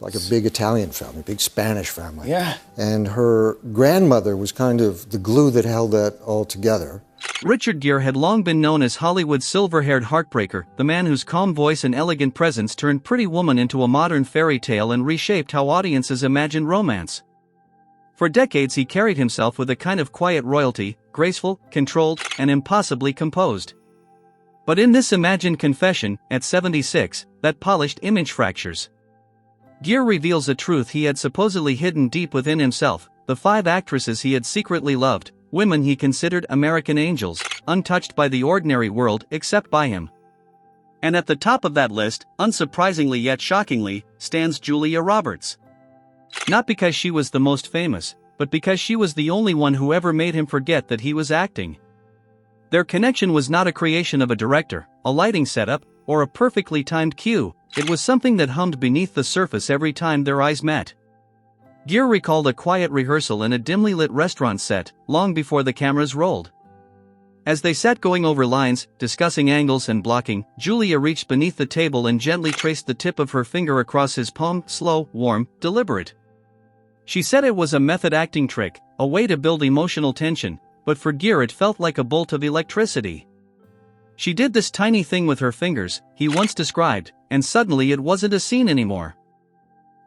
like a big Italian family, big Spanish family. Yeah. And her grandmother was kind of the glue that held that all together. Richard Gere had long been known as Hollywood's silver-haired heartbreaker, the man whose calm voice and elegant presence turned Pretty Woman into a modern fairy tale and reshaped how audiences imagined romance. For decades he carried himself with a kind of quiet royalty, graceful, controlled, and impossibly composed. But in this imagined confession, at 76, that polished image fractures. Gere reveals a truth he had supposedly hidden deep within himself: the 5 actresses he had secretly loved, women he considered American angels, untouched by the ordinary world except by him. And at the top of that list, unsurprisingly yet shockingly, stands Julia Roberts. Not because she was the most famous, but because she was the only one who ever made him forget that he was acting. Their connection was not a creation of a director, a lighting setup, or a perfectly timed cue. It was something that hummed beneath the surface every time their eyes met. Gere recalled a quiet rehearsal in a dimly lit restaurant set, long before the cameras rolled. As they sat going over lines, discussing angles and blocking, Julia reached beneath the table and gently traced the tip of her finger across his palm, slow, warm, deliberate. She said it was a method acting trick, a way to build emotional tension, but for Gere it felt like a bolt of electricity. She did this tiny thing with her fingers, he once described, and suddenly it wasn't a scene anymore.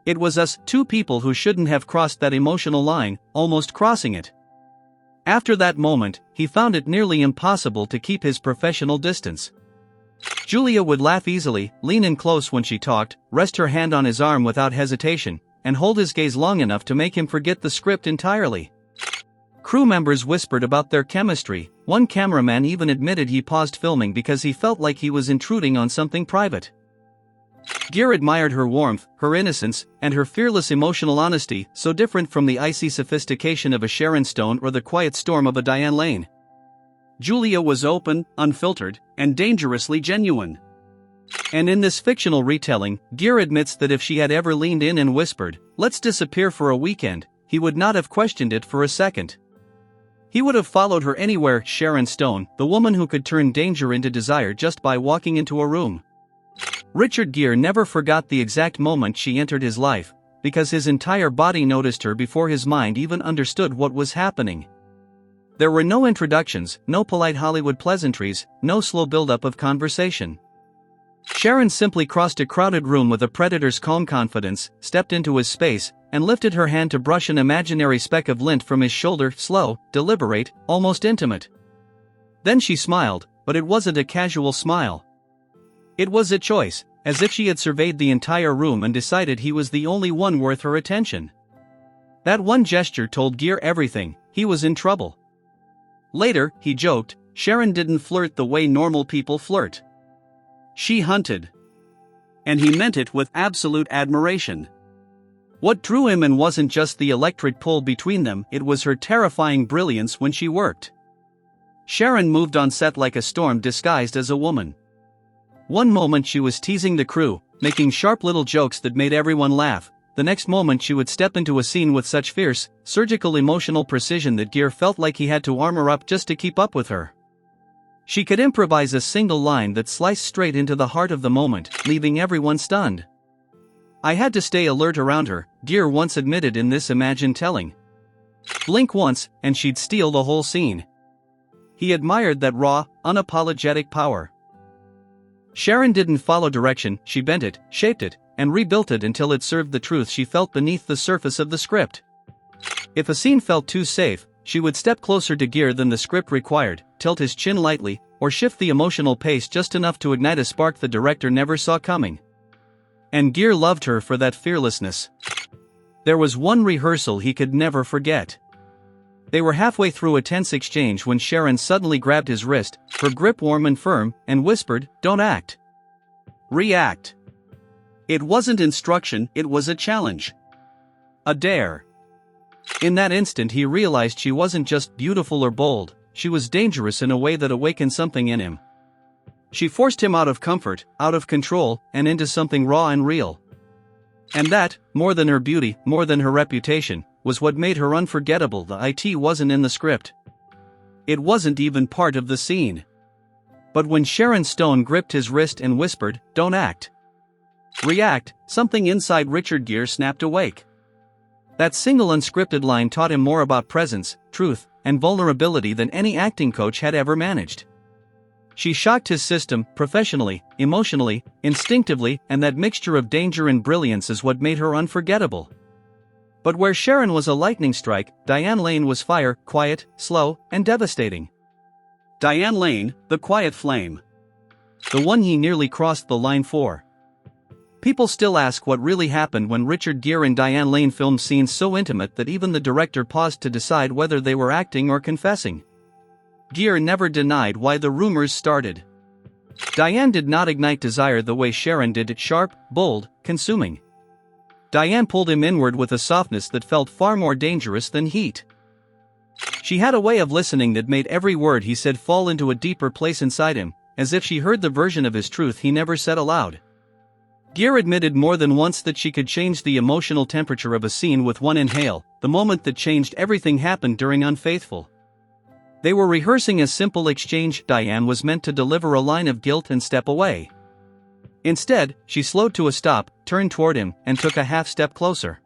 It was us, 2 people who shouldn't have crossed that emotional line, almost crossing it. After that moment, he found it nearly impossible to keep his professional distance. Julia would laugh easily, lean in close when she talked, rest her hand on his arm without hesitation, and hold his gaze long enough to make him forget the script entirely. Crew members whispered about their chemistry. One cameraman even admitted he paused filming because he felt like he was intruding on something private. Gere admired her warmth, her innocence, and her fearless emotional honesty, so different from the icy sophistication of a Sharon Stone or the quiet storm of a Diane Lane. Julia was open, unfiltered, and dangerously genuine. And in this fictional retelling, Gere admits that if she had ever leaned in and whispered, "Let's disappear for a weekend," he would not have questioned it for a second. He would have followed her anywhere. Sharon Stone, the woman who could turn danger into desire just by walking into a room. Richard Gere never forgot the exact moment she entered his life, because his entire body noticed her before his mind even understood what was happening. There were no introductions, no polite Hollywood pleasantries, no slow build-up of conversation. Sharon simply crossed a crowded room with a predator's calm confidence, stepped into his space, and lifted her hand to brush an imaginary speck of lint from his shoulder, slow, deliberate, almost intimate. Then she smiled, but it wasn't a casual smile. It was a choice, as if she had surveyed the entire room and decided he was the only one worth her attention. That one gesture told Gere everything: he was in trouble. Later, he joked, Sharon didn't flirt the way normal people flirt. She hunted. And he meant it with absolute admiration. What drew him in wasn't just the electric pull between them, it was her terrifying brilliance when she worked. Sharon moved on set like a storm disguised as a woman. One moment she was teasing the crew, making sharp little jokes that made everyone laugh. The next moment she would step into a scene with such fierce, surgical emotional precision that Gere felt like he had to armor up just to keep up with her. She could improvise a single line that sliced straight into the heart of the moment, leaving everyone stunned. "I had to stay alert around her," Gere once admitted in this imagined telling. Blink once, and she'd steal the whole scene. He admired that raw, unapologetic power. Sharon didn't follow direction, she bent it, shaped it, and rebuilt it until it served the truth she felt beneath the surface of the script. If a scene felt too safe, she would step closer to Gere than the script required, tilt his chin lightly, or shift the emotional pace just enough to ignite a spark the director never saw coming. And Gere loved her for that fearlessness. There was one rehearsal he could never forget. They were halfway through a tense exchange when Sharon suddenly grabbed his wrist, her grip warm and firm, and whispered, "Don't act. React." It wasn't instruction, it was a challenge. A dare. In that instant he realized she wasn't just beautiful or bold, she was dangerous in a way that awakened something in him. She forced him out of comfort, out of control, and into something raw and real. And that, more than her beauty, more than her reputation, was what made her unforgettable. The it wasn't in the script. It wasn't even part of the scene. But when Sharon Stone gripped his wrist and whispered, "Don't act," React, something inside Richard Gere snapped awake. That single unscripted line taught him more about presence, truth, and vulnerability than any acting coach had ever managed. She shocked his system, professionally, emotionally, instinctively, and that mixture of danger and brilliance is what made her unforgettable. But where Sharon was a lightning strike, Diane Lane was fire, quiet, slow, and devastating. Diane Lane, the quiet flame. The one he nearly crossed the line for. People still ask what really happened when Richard Gere and Diane Lane filmed scenes so intimate that even the director paused to decide whether they were acting or confessing. Gere never denied why the rumors started. Diane did not ignite desire the way Sharon did, sharp, bold, consuming. Diane pulled him inward with a softness that felt far more dangerous than heat. She had a way of listening that made every word he said fall into a deeper place inside him, as if she heard the version of his truth he never said aloud. Gere admitted more than once that she could change the emotional temperature of a scene with one inhale. The moment that changed everything happened during Unfaithful. They were rehearsing a simple exchange. Diane was meant to deliver a line of guilt and step away. Instead, she slowed to a stop, turned toward him, and took a half step closer.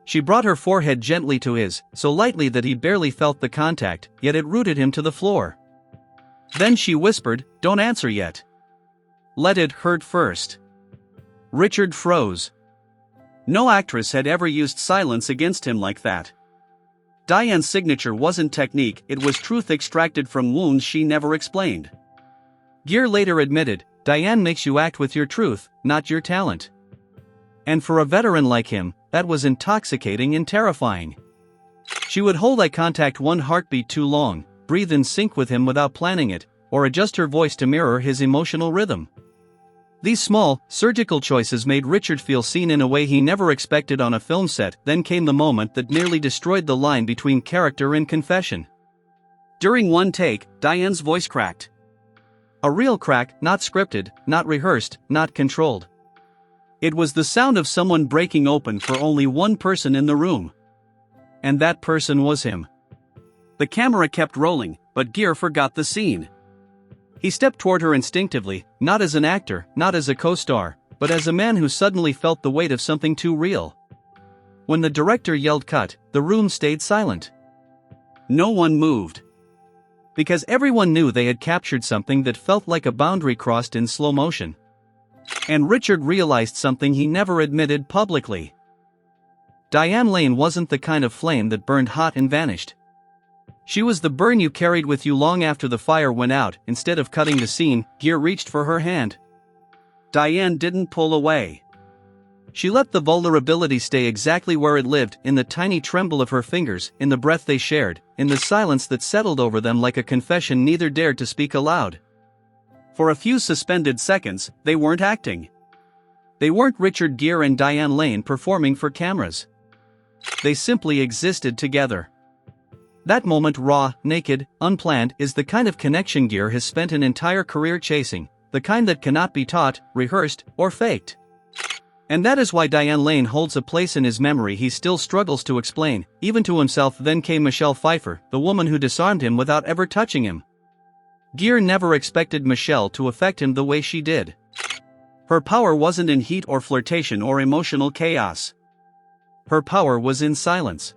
She brought her forehead gently to his, so lightly that he barely felt the contact, yet it rooted him to the floor. Then she whispered, "Don't answer yet. Let it hurt first." Richard froze. No actress had ever used silence against him like that. Diane's signature wasn't technique, it was truth extracted from wounds she never explained. Gere later admitted, "Diane makes you act with your truth, not your talent." And for a veteran like him, that was intoxicating and terrifying. She would hold eye contact one heartbeat too long, breathe in sync with him without planning it, or adjust her voice to mirror his emotional rhythm. These small, surgical choices made Richard feel seen in a way he never expected on a film set. Then came the moment that nearly destroyed the line between character and confession. During one take, Diane's voice cracked. A real crack, not scripted, not rehearsed, not controlled. It was the sound of someone breaking open for only one person in the room. And that person was him. The camera kept rolling, but Gere forgot the scene. He stepped toward her instinctively, not as an actor, not as a co-star, but as a man who suddenly felt the weight of something too real. When the director yelled cut, the room stayed silent. No one moved. Because everyone knew they had captured something that felt like a boundary crossed in slow motion. And Richard realized something he never admitted publicly. Diane Lane wasn't the kind of flame that burned hot and vanished. She was the burn you carried with you long after the fire went out. Instead of cutting the scene, Gere reached for her hand. Diane didn't pull away. She let the vulnerability stay exactly where it lived, in the tiny tremble of her fingers, in the breath they shared, in the silence that settled over them like a confession neither dared to speak aloud. For a few suspended seconds, they weren't acting. They weren't Richard Gere and Diane Lane performing for cameras. They simply existed together. That moment, raw, naked, unplanned, is the kind of connection Gere has spent an entire career chasing, the kind that cannot be taught, rehearsed, or faked. And that is why Diane Lane holds a place in his memory he still struggles to explain, even to himself. Then came Michelle Pfeiffer, the woman who disarmed him without ever touching him. Gere never expected Michelle to affect him the way she did. Her power wasn't in heat or flirtation or emotional chaos. Her power was in silence.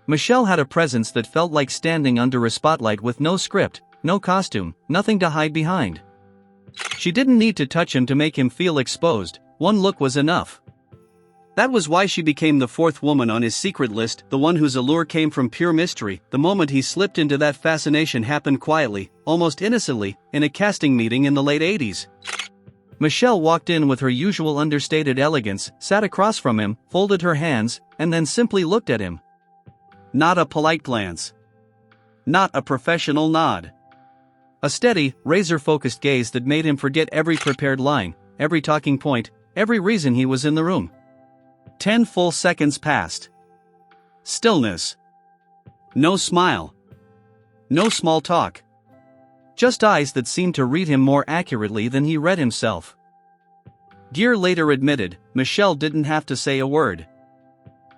Michelle had a presence that felt like standing under a spotlight with no script, no costume, nothing to hide behind. She didn't need to touch him to make him feel exposed, one look was enough. That was why she became the fourth woman on his secret list, the one whose allure came from pure mystery. The moment he slipped into that fascination happened quietly, almost innocently, in a casting meeting in the late 80s. Michelle walked in with her usual understated elegance, sat across from him, folded her hands, and then simply looked at him. Not a polite glance. Not a professional nod. A steady, razor-focused gaze that made him forget every prepared line, every talking point, every reason he was in the room. 10 full seconds passed. Stillness. No smile. No small talk. Just eyes that seemed to read him more accurately than he read himself. Gere later admitted, Michelle didn't have to say a word.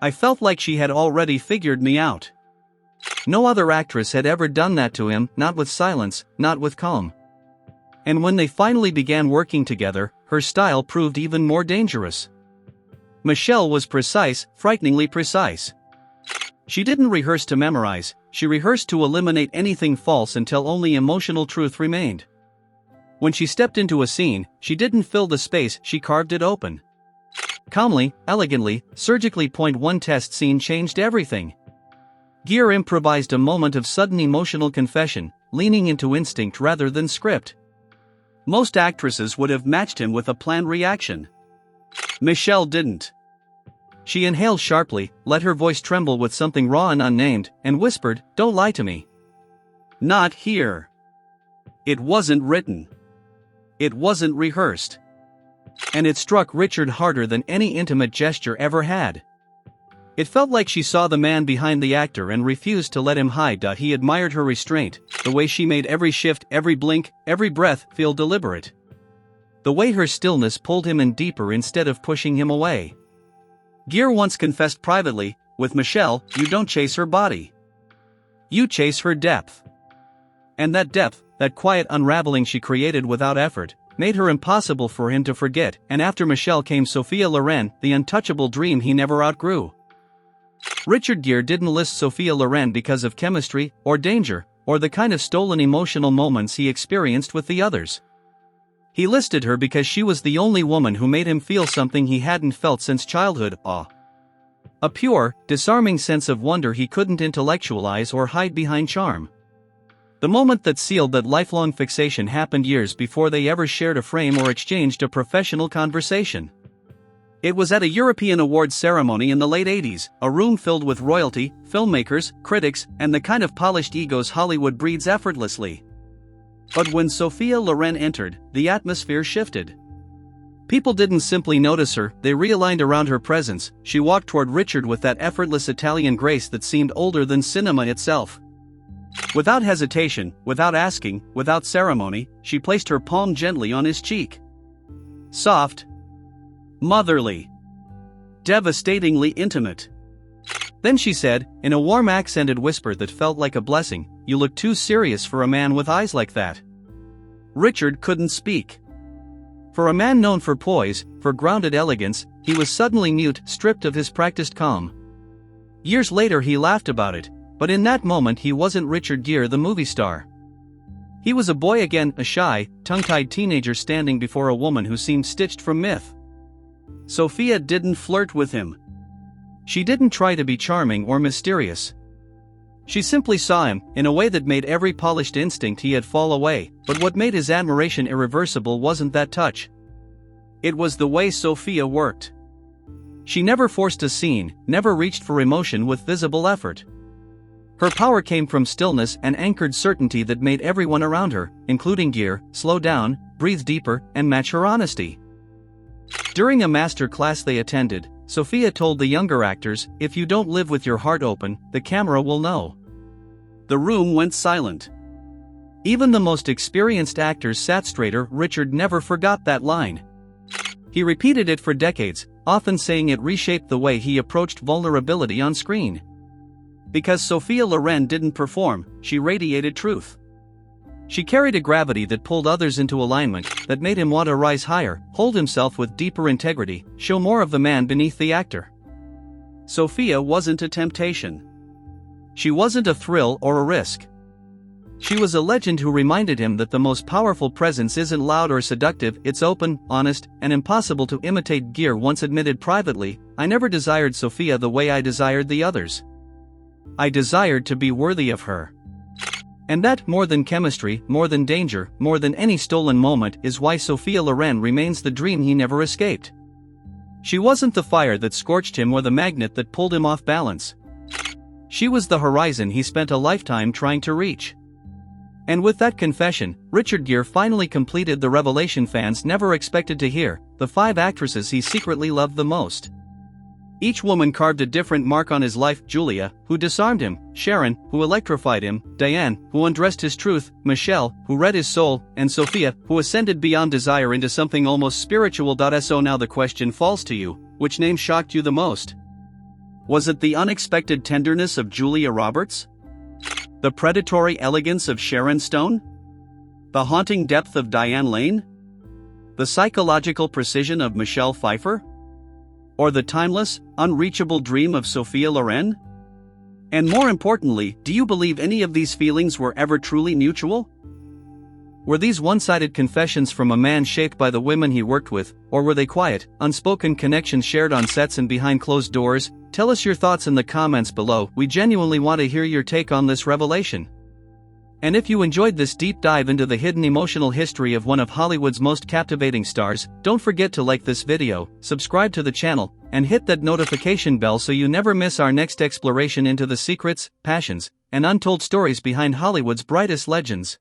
I felt like she had already figured me out. No other actress had ever done that to him, not with silence, not with calm. And when they finally began working together, her style proved even more dangerous. Michelle was precise, frighteningly precise. She didn't rehearse to memorize, she rehearsed to eliminate anything false until only emotional truth remained. When she stepped into a scene, she didn't fill the space, she carved it open. Calmly, elegantly, surgically. Point 1 test scene changed everything. Gere improvised a moment of sudden emotional confession, leaning into instinct rather than script. Most actresses would have matched him with a planned reaction. Michelle didn't. She inhaled sharply, let her voice tremble with something raw and unnamed, and whispered, "Don't lie to me." Not here. It wasn't written. It wasn't rehearsed. And it struck Richard harder than any intimate gesture ever had. It felt like she saw the man behind the actor and refused to let him hide. He admired her restraint, the way she made every shift, every blink, every breath feel deliberate. The way her stillness pulled him in deeper instead of pushing him away. Gere once confessed privately, with Michelle, you don't chase her body. You chase her depth. And that depth, that quiet unraveling she created without effort, made her impossible for him to forget. And after Michelle came Sophia Loren, the untouchable dream he never outgrew. Richard Gere didn't list Sophia Loren because of chemistry, or danger, or the kind of stolen emotional moments he experienced with the others. He listed her because she was the only woman who made him feel something he hadn't felt since childhood, awe. A pure, disarming sense of wonder he couldn't intellectualize or hide behind charm. The moment that sealed that lifelong fixation happened years before they ever shared a frame or exchanged a professional conversation. It was at a European awards ceremony in the late 80s, a room filled with royalty, filmmakers, critics, and the kind of polished egos Hollywood breeds effortlessly. But when Sophia Loren entered, the atmosphere shifted. People didn't simply notice her, they realigned around her presence. She walked toward Richard with that effortless Italian grace that seemed older than cinema itself. Without hesitation, without asking, without ceremony, she placed her palm gently on his cheek. Soft. Motherly. Devastatingly intimate. Then she said, in a warm accented whisper that felt like a blessing, "You look too serious for a man with eyes like that." Richard couldn't speak. For a man known for poise, for grounded elegance, he was suddenly mute, stripped of his practiced calm. Years later he laughed about it, but in that moment he wasn't Richard Gere the movie star. He was a boy again, a shy, tongue-tied teenager standing before a woman who seemed stitched from myth. Sophia didn't flirt with him. She didn't try to be charming or mysterious. She simply saw him, in a way that made every polished instinct he had fall away, but what made his admiration irreversible wasn't that touch. It was the way Sophia worked. She never forced a scene, never reached for emotion with visible effort. Her power came from stillness and anchored certainty that made everyone around her, including Gere, slow down, breathe deeper, and match her honesty. During a master class they attended, Sophia told the younger actors, "If you don't live with your heart open, the camera will know." The room went silent. Even the most experienced actors sat straighter. Richard never forgot that line. He repeated it for decades, often saying it reshaped the way he approached vulnerability on screen. Because Sophia Loren didn't perform, she radiated truth. She carried a gravity that pulled others into alignment, that made him want to rise higher, hold himself with deeper integrity, show more of the man beneath the actor. Sophia wasn't a temptation. She wasn't a thrill or a risk. She was a legend who reminded him that the most powerful presence isn't loud or seductive, it's open, honest, and impossible to imitate. Gere once admitted privately, "I never desired Sophia the way I desired the others. I desired to be worthy of her." And that, more than chemistry, more than danger, more than any stolen moment, is why Sophia Loren remains the dream he never escaped. She wasn't the fire that scorched him or the magnet that pulled him off balance. She was the horizon he spent a lifetime trying to reach. And with that confession, Richard Gere finally completed the revelation fans never expected to hear: the 5 actresses he secretly loved the most. Each woman carved a different mark on his life: Julia, who disarmed him; Sharon, who electrified him; Diane, who undressed his truth; Michelle, who read his soul; and Sophia, who ascended beyond desire into something almost spiritual. So now the question falls to you: which name shocked you the most? Was it the unexpected tenderness of Julia Roberts? The predatory elegance of Sharon Stone? The haunting depth of Diane Lane? The psychological precision of Michelle Pfeiffer? Or the timeless, unreachable dream of Sophia Loren? And more importantly, do you believe any of these feelings were ever truly mutual? Were these one-sided confessions from a man shaped by the women he worked with, or were they quiet, unspoken connections shared on sets and behind closed doors? Tell us your thoughts in the comments below. We genuinely want to hear your take on this revelation. And if you enjoyed this deep dive into the hidden emotional history of one of Hollywood's most captivating stars, don't forget to like this video, subscribe to the channel, and hit that notification bell so you never miss our next exploration into the secrets, passions, and untold stories behind Hollywood's brightest legends.